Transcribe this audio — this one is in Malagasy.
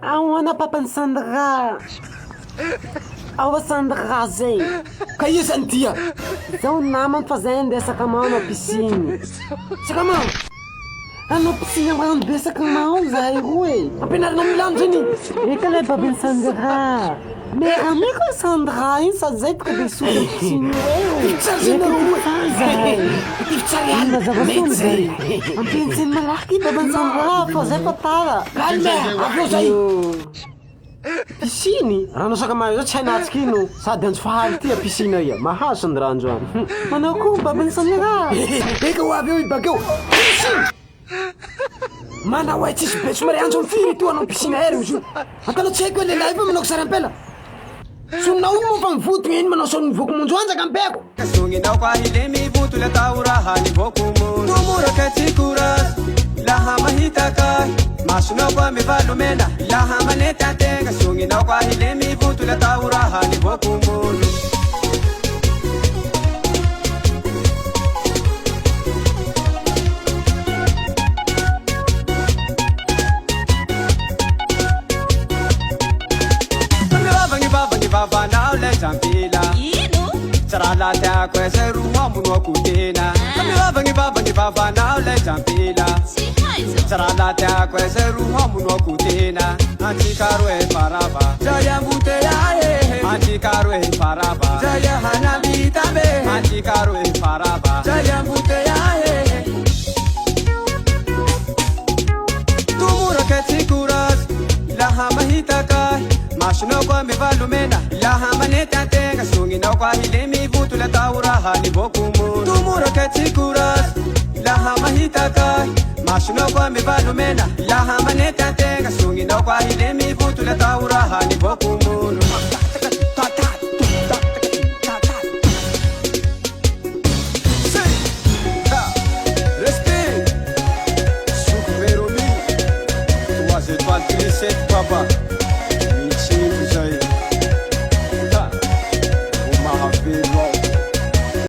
ahoana papany Sandra ao Sandra zay ka io zany dia zao namany fa zay andesaka mao na pisiny saka mao anao pisiny rano besaka mao zay roe ampianarinao milano zany eka lay babany Sandra mais amigo Sandra iny sady zay tonga de sotra pisiny mazava zay ampiantsiny malaky babany Sandra fa zay fa tara calme aveo zay pisiny ranao sakamay zao tsy hainatsika ino sady anjo fahaly tia pisiny ia mahazo Sandra androany manao koa babany Sandra eka ho avy eo ibakeo pisiny manao ay tsisy be somary andro amfiry to anao pisiny ahery izy atanao tsy haiko hoe lehilahy fa manao kisarampela sonao iny moa fa mivoto iny manao sao nivoko monjo anjaka ambeko songinao kwa hile mivoto le tauraha nivoko monjo tumuraka tikuras laha mahitaka masonao kwa mivalomena laha manety atenga songinao kwa hile mivoto le tauraha nivoko monjo Babanao le jampila Sarala ta kwese ruwa munwa kutena Babanao le jampila Sarala ta kwese ruwa munwa kutena Antikaro e paraba Jaya mbute ya he Antikaro e paraba Jaya hanabita be Antikaro e paraba Jaya mbute ya he Tumura ketikuras Laha mahitakai masonao kwa mivalomena laha manety atenga songinao kwa hile mivoto le tauraha nivoko monjo tumuraka tsikuras laha mahitaka masonao kwa mivalomena laha manety atenga songinao kwa hile mivoto le tauraha nivoko monjo Respect Super Veroni 3 étoiles 37 papa